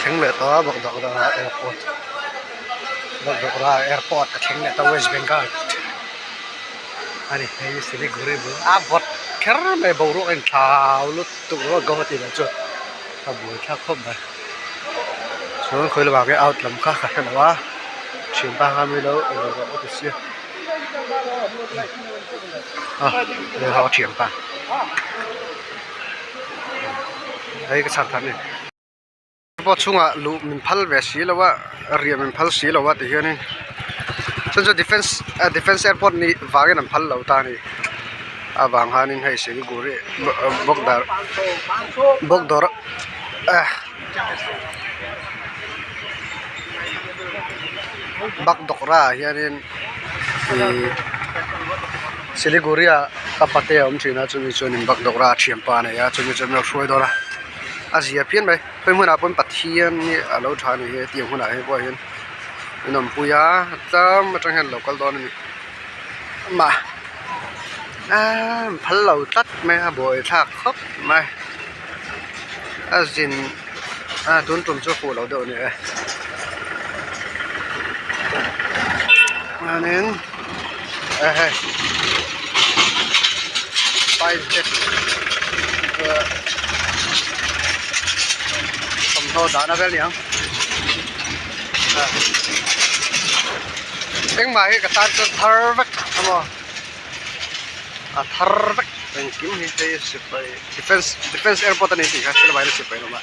thing le to bok dok da airport bok dok ra airport thing le to West Bengal ani hei Siliguri bu a bot ker me boru en thau lut tu ro go ti la chu a bu tha khom ba so khoi la ba ke out lam kha kha na wa chim ba ha mi lo ro ko si le ha chim ba hei ka sang than niพอช่วงลูมินพัลเวสีแล้วว่าเรียมินพัลสีแล้วว่าที่เฮียนี่ส่วนจะ defense airport นี่วางกันพัลแล้วตานี่บางฮานินให้เสียงกูเร่บกดอร์บักดอกราเฮียนี่สิลิกูเรียกับปะเตอมชีน่าจะมีส่วนนึงบักดอกราเชียมปาเนี่ยจะมีจะมีช่วยด้วยละอาเซียเพี้ยนไปเป็นหัวหน้าเป็นปัตเทียนนี่เราทานนี่เตรียมหัวหน้าให้บ่อยเห็นน้ำปุยาจำมาจังเห็นเราก็ตอนนี้มาพันเราตัดไหมครับบ่อยทักครับไหมสินตุนตุ่มชั่วฟูเราเดี๋ยวนี้อันนี้ไปเจ็ดโทษนะเพื่อนยังเอ็งมาให้กับตาจะทาร์บักทำไมทาร์บักเป็นกิมฮิตย์สิไป defense airport นี่สิครับที่เราไปสิไปหรือเปล่า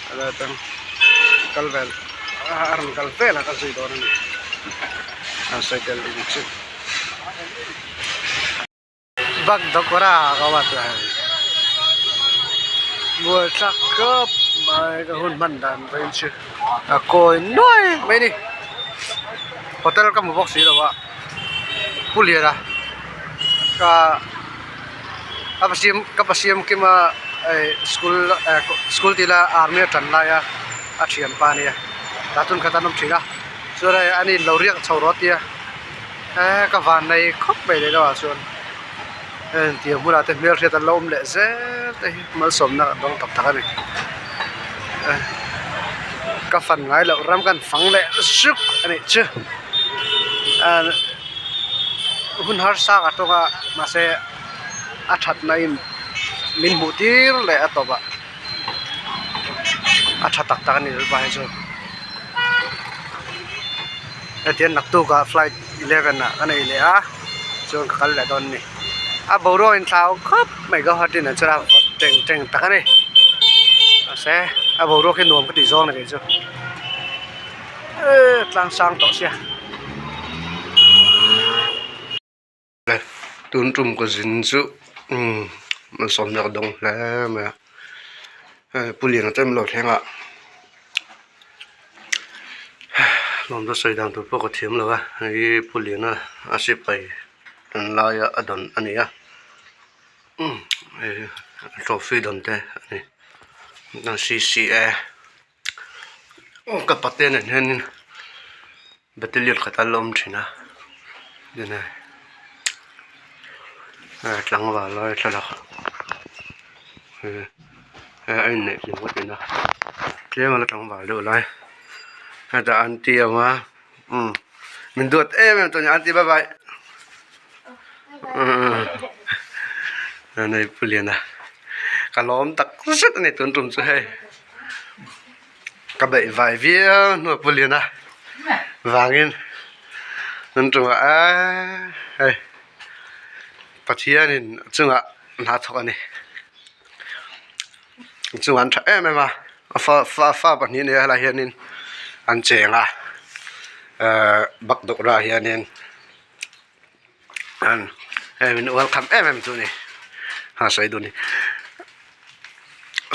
อะไรตั้งกัลเวลกัลเวลก็สิโดนนี่ใส่เกลือดิชิบักดอกราก็ว่าตัวบัวสักกับไม่ก็หุ่นมันดันไปชื่อโกยน้อยไม่นี่โฮเทลก็มุบอกสีแล้วว่าผู้เลี้ยนะก็ภาษาคิมาสคูลที่ละอาร์มีจันลายอาเชียนปานี่ตัดตุนขัดน้ำชิงส่วนอันนี้เราเรียกชาวรถเนี่ยก็วันในครบไปเลยนะส่วนเดี๋ยวมูลนิธิเมียร์เรียนล้มเละเจ้แต่มาสมนักดองตับตานี่ก็ฟันไงแล้วรำกันฟังเละสุกอันนี้ชื่อหุ่นฮาร์ซ่าก็ตัวก็มาเสอาชัดในมินบุตรเละตัวบ่อาชัดตักตานี่หรือเปล่าจ้ะเดี๋ยวนักตัวก็ไฟล์11นะกันนี่เลยจนขันเละตอนนี้บัวรอินทาวครับไม่ก็ฮอตดินะจะรับเจ๋งตักนี่เสบัวรขึ้นนวมก็ตีซ้อนเลยจ้ะตั้งสร้างต่อเสียเลยตุนจุ่มก็จินจุมันสมจากดงแล้วมั้ยผู้เลี้ยงเต็มหลอดแห้งอ่ะลมจะใส่ดังตัวพวกกระเทียมเลยวะไอ้ผู้เลี้ยงน่ะอาชีพไปนั่นลายอะดอนอันนี้อะทรอฟี่ดอนเต้อันนี้นั่นCCAกับปัตเตนเนี่ยนี่บัตเตอรี่ขัดลมใช่นะเดี๋ยวนะหลังว่าลอยสลักไอ้เนี่ยยังว่าเป็นนะเจ้ามาแล้วหลังว่าเดี๋ยวลอยแต่อันที่เอามามันดูดมันตัวนี้อันที่บายในผู้เรียนนะกะล้อมตักสุดในตุนตุนสุดให้กะใบไฟเวียนหัวผู้เรียนนะวางอินนั่นจังหวะเฮ้ยปัจจัยนี่จังหวะหาทอกนี่จังหวะไม่มาฟ้าปัจจุบันนี่อะไรเฮียนี่อันเจ๋งอ่ะบักดกราเฮียนี่อันมันวัลคัมมันตัวนี้ใส่ตัวนี้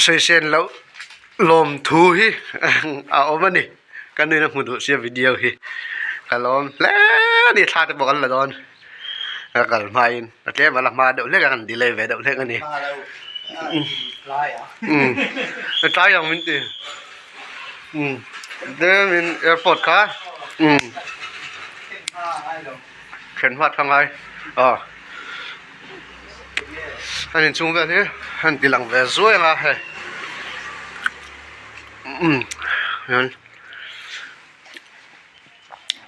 ใส่เส้นแล้วลมทูฮีเอามานี่กันนี่นะมุดเสียวิดีโอฮีกันลมแล้วนี่ท่าจะบอกกันละตอนกันมาอินแล้วแกมาละมาเดี๋ยวเรียกกันดีเลยเดี๋ยวเรียกกันนี่ร้ายอ่ะร้ายอย่างมันตีเดี๋ยวมันแอร์พอร์ตค่ะเข็นวัดทำไงอันนี้จุ่มแบบนี้อันที่หลังแบบสวยนะเฮ้ งั้น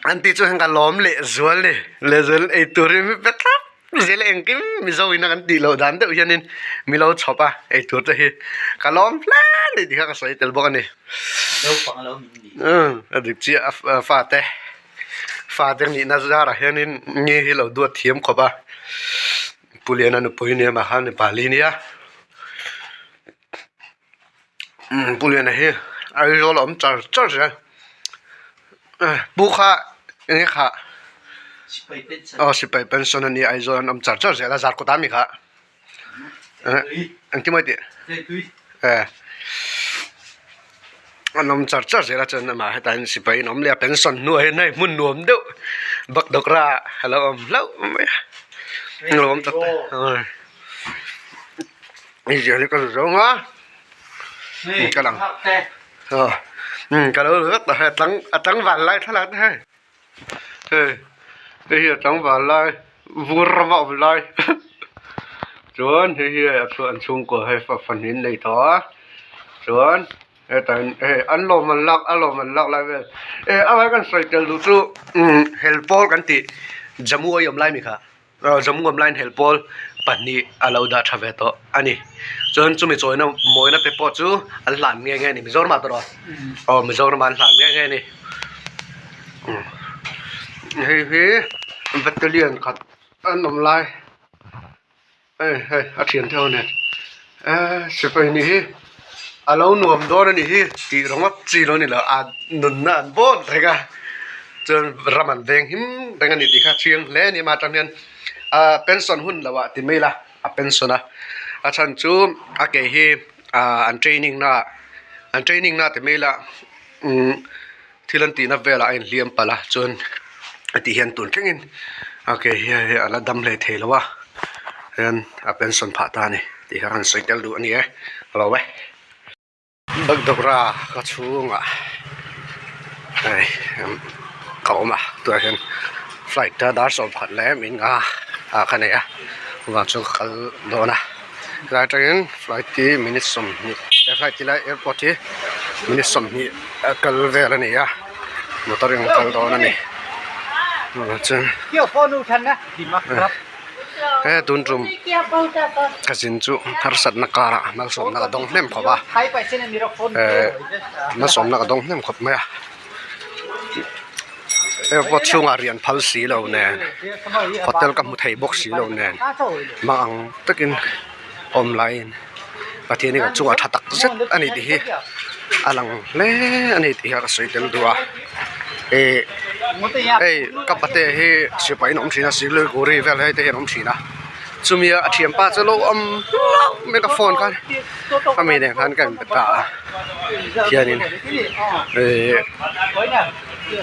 อันที่จะให้กันล้อมเละส่วนเลยส่วนไอ้ตัวนี้ไม่เป็นครับเสียเองกิมมีสวินักันตีเราดันเดี๋ยวยันนินมีเราชอบอ่ะไอ้ตัวจะให้กันล้อมแล้เลยที่เขาก็ใส่เตลบอกกันนี่เราฟังเรามินดีอดีตเจ้าฟ้าเดี๋ยวนี้น่าจะได้ยันนินนี่ให้เราดูเทียมขบอ่ะปุเรียนนั่นปุยเนี่ยมาหันในปาลีเนี่ยปุเรียนนี่ไอ้เราล้อมจัดเลยบุค่าอย่างนี้ค่ะสิไปเป็นส่วนนี้ไอ้ส่วนน้ำจัดเสียแล้วจัดก็ตามอีกค่ะอันที่ไม่ดีน้ำจัดเสียแล้วจนมาให้ตายสิไปน้ำเลี้ยเป็นส่วนนู้นให้มุ่นนวมเด้อบักดอกราแล้วแล้วไม่รวมตัดนี่เดี๋ยวนี้ก็ร้องอ่ะกำลังก็แล้วเหลือแต่ตั้งวันไรเท่าไหร่ให้เฮียตั้งวันไรวัวระบบไรจวนเฮียส่วนช่วงก็ให้ฝันเห็นในท้อจวนแต่อันโลมันลักอะไรเว้ยเอาไว้กันใส่เตลูตู้เฮลโปกันติจมูกยมไล่มิค่ะจมูกยมไล่เฮลโปปันนี้อาลูดาทำเวทอันนี้จนจุ่มจอยนะมวยนะเตปอจูอันหลานเงี้ยนี่มิจอร์มาตัวมิจอร์มาหลานเงี้ยนี่เฮ้ยบัตเตอร์เลียนขัดอันน้ำลายอาเทียนเท่านี้สิไปนี่อาลูหนุ่มโดนนี่ตีรองจีโร่นี่แหละนุนนั่นบนอะไรกันจนรามันแดงหิมแดงนี่ตีข้าเชียงเล่นี่มาจากเนี่ยเป็นส่วนหุ่นแล้ววะที่ไม่ละเป็นส่วนนะอาจารย์จูอาเกฮีอันเทรนนิ่งนะที่ไม่ละที่ลันตีนับเวลาเอ็นเลี้ยมปะละจนที่เห็นตุนแค่นี้โอเคเฮียอะไรดำเลยเทแล้ววะเห็นเป็นส่วนผ่าตานี่ที่เขาหันใส่เตลดูอันนี้เราไว้บักดอกราก็ชูงอ่ะเขามาตัวเห็นไฟล์ดาร์สอบผัดแล้วมินคันนี้ว่าจะขับโดนนะรายการไฟล์ที่มินิสมนี่ไฟล์ที่ไลแอร์พอร์ตที่มินิสมนี่กัลเวลนี่มอเตอร์ยังกัลโดนนี่จังเกี่ยวโฟนูชันนะดีมากครับตุนจุ่มกสินจุฮาร์สัตนักการะนักสมนักดงเล่มขบ่านักสมนักดงเล่มขบไหมพอช่วงเรียนพัลสีเราเนี่ยพอเตลกับมุทัยบกสีเราเนี่ยบางตะกินออนไลน์ประเทศนี้ก็ช่วงทัดตักเสร็จอันนี้ดีอลังเล่อันนี้ดีก็สวยเต็มตัวกับประเทศที่สิไปน้องชีนะสิเลยกูรีเวลให้เตะน้องชีนะจุมีอาเทียมป้าจะโลเมกะโฟนกันก็มีเนี่ยท่านกันเป็นตาเทียนิน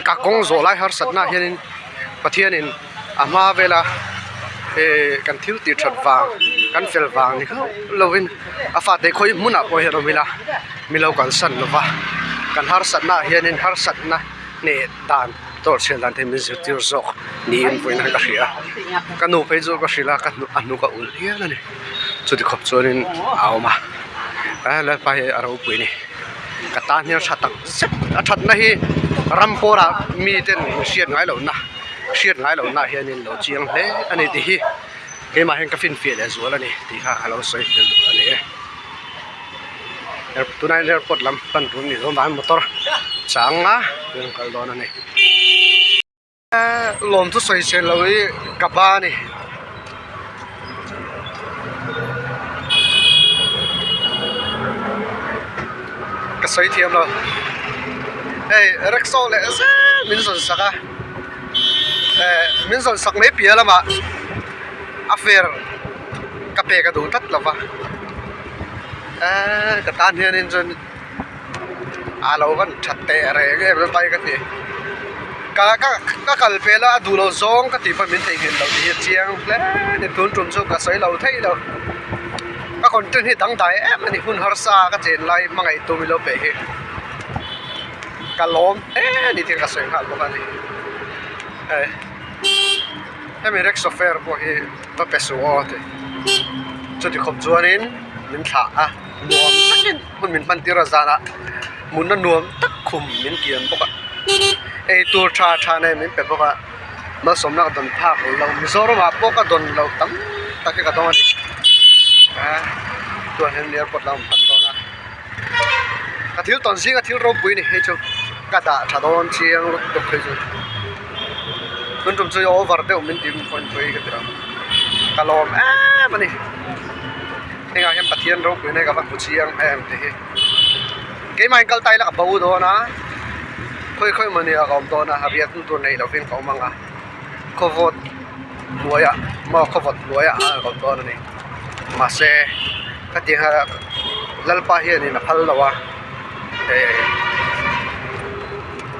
กักกงโซไลฮาร์สัตนะเทียนินประเทศนินอามาเวลากันทิวติดชัดวางกันเฟลวางนี่เขาเราวินอาฟาเด็กคอยมุนอ่ะพอเห็นเรามีเรากันสั่นหรือว่ากันฮาร์สัตนะเทียนินฮาร์สัตนะเนี่ยด่านตัวเชลันที่มีสิทธิ์รู้จักนี่อินพูดนั่นก็เสียกันหนูไปจูก็เสียละกันหนูอันนู้ก็อุ่นเฮียนั่นนี่สุดที่ขบส่วนนี้เอามาแล้วไปอะไรอุปนี่กระตานเนี่ยชัดตักเซ็ตชัดนะฮีรัมโพระมีเต็นเชียนไงเหล่าน่ะเชียนไงเหล่าน่ะเฮียนี่เหล่าเจียงเล่อันนี้ที่เฮ้มาเห็นกับฟินเฟียเลยส่วนนี้ที่ข้าเราใส่อันนี้ตัวนั้นเนี่ยปวดลำปันตัวนี้ต้องดันมอเตอร์ช่างอ่ะเรื่องกันโดนนี่ลมทุกสายเชลเลยกับบ้านนี่ก็สายเทียมเรารักโซ่เลยมินสนสักมินสนสักไม่เปียละมาอัฟเฟอร์กับเปกระดูตัดละวะกระตานเฮียนินจนอาเรากันชัดเตะอะไรเงี้ยไปกันดิก็กัลเปล่าดูเราซองก็ตีพันมินเตกินเราที่เชียงแล้วเนี่ยตุนจุนสุกก็ใส่เราเท่เราก็คนที่นี่ตั้งใจมันนี่คุณฮาร์ซาก็เจนไล่มังไอตัวมิโลเปะกันล้มนี่ที่ก็ใส่ขาดพวกนี้ถ้ามีเร็กโซเฟอร์พวกนี้ก็เป็นส่วนที่จุดที่ขบจวนินมินขาบวมสักนิดมันมินปันติระจานะ mun na nuam tak khum min kian boka ei tur tha nei min pe boka ma somna don phak lo Mizoram a boka don lo tam tak ka dong ani tu hen airport lam phan dona ka thil ton sing a thil ro pui ni he chu ka da tha don chiang lo tok khoi chu kun tum chu over de min dim point pui ka tira ka lom mani enga hem pathian ro pui nei ka va chiang em te he ke mai kal tai la ka bau do na khoi mani a kom do na habia tu nei lo fin ko manga kovot luaya ma kovot luaya a kom do na ni ma se ka ti ha lalpa hi ni na phal lawa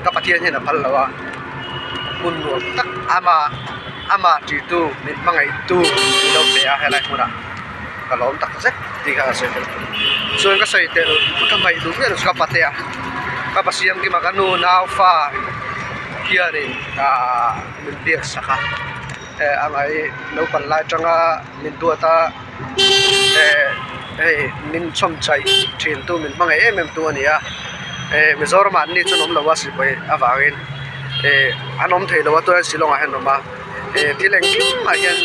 ka pathian hi na phal lawa mun nu tak ama ti tu min mangai tu lo pe a helai muna ka lom tak se ti ka se so ka sai te ka mai du ve ka patea ka pasiam ki makanu na fa kia ni min biak saka angai no pan lai tanga min tu ta min chom chai thin tu min mangai em tu ania Mizoram an ni chunom lawa si bai awangin anom thei lawa to silong a hen ma tileng kim ma hian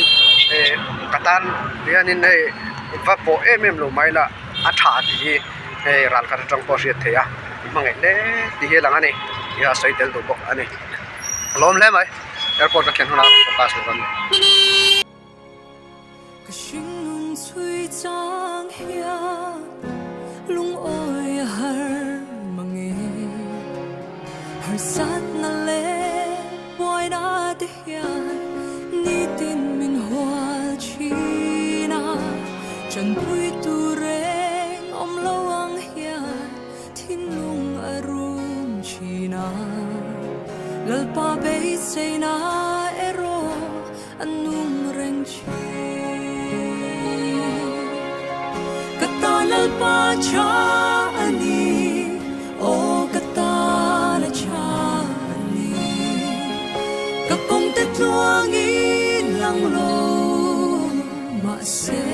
katan hianin va po em lo mai la a tha ti ran ka tang po ri theya mangai le ti he lang ani ya sai tel do bok ani lom le mai airport ka khen hona focus lo ban ka shing nun chui chang hia lung oi har mange har sat na le boy na de hia ni tin min hwa chi na chan pui tu reng om lo ang hia thin lung arum chi na lalpa be say na ero anung reng chi kata lalpa cha ani o kata na cha ani kakong te tuang in lang lo ma se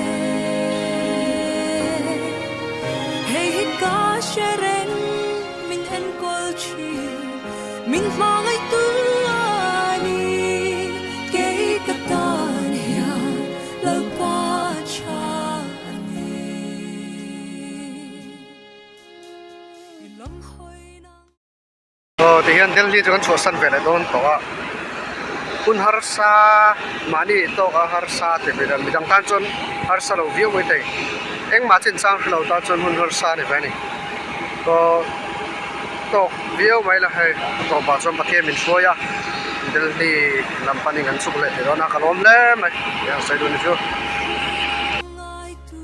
hey ka shereng min en kol chi min mangai tu ani ke katan ya lalpa cha ani ilang hoi nang ti hian Delhi chuan chu san ve le don to a kun har sa mani to ka har sa te be ram midang tan chon har sa lo view wei te eng ma chin sang lo ta chon hun har sa ne ve ni to view mai la hai to ba chon pathe min soya Delhi lampani ngan suk le te na kalom le mai ya sai do ni view ngai tu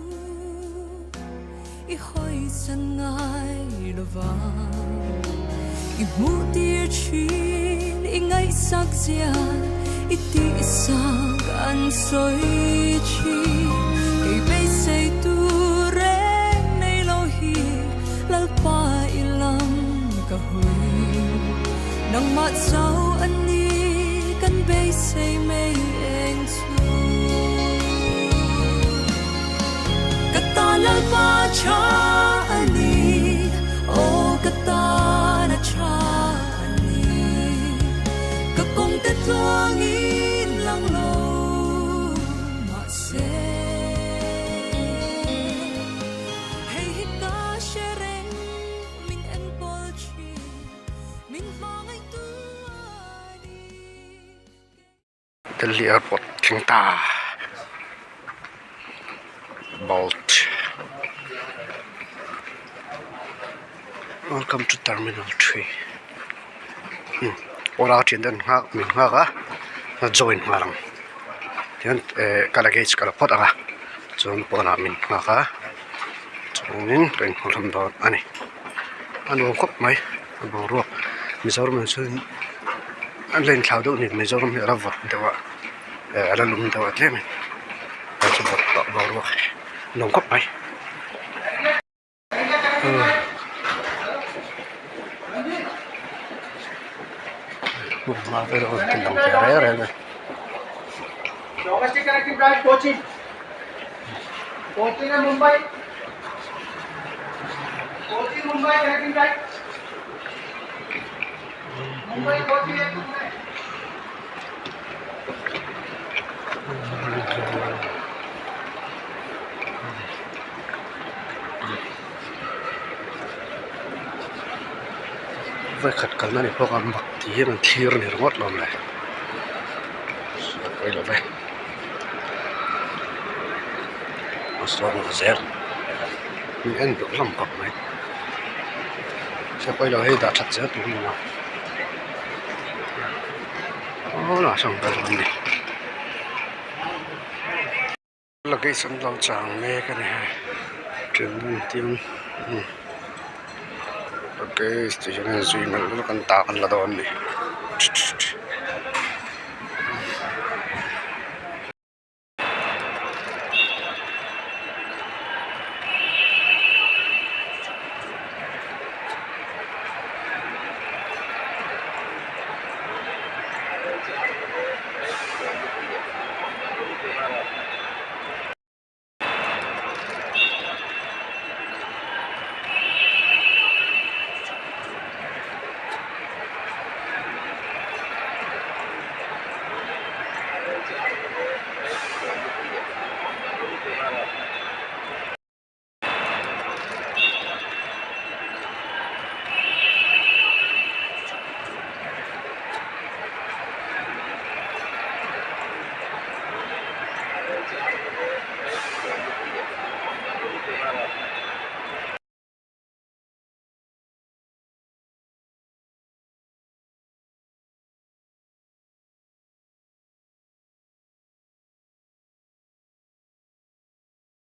I hoi san ngai lo va I mu tir chin I ngai sak zia I ti sak an soi chi I be say tu reng nei lo hi lalpa ilam ka hui nang mat sau an ni kan be say mei eng chu kata lalpa cha ani o kata na cha ani kakong te tuang in lang lo ma se hey ka shereng min en pol chi min mangai tu ani Delhi airport Kingta Bolt welcome to terminal 3 ora tin den ha min ha ga join marang tian kala gate kala pot aga chon pona min ha ga chonin ren holam do ani anu khop mai bo ro Mizoram sun an len thlau do ni Mizoram ra vot dewa ala lum dewa tlemen chu bo ro nong khop mai ma pero tin dong re re Domestic connecting flight Kochi. Kochi and Mumbai. Kochi Mumbai connecting flight. Với khát cần này phô cầm bạc thì mình thiêu này ngót lắm này quay lại về mà sao mà dễ mình ăn được lắm bạc này sẽ quay lại đã chặt dễ tụi mình nào là xong rồi này là cái sân lâu tràng nghe cái này trường mình tiếng ok station này duy mình nó còn tạc là đó này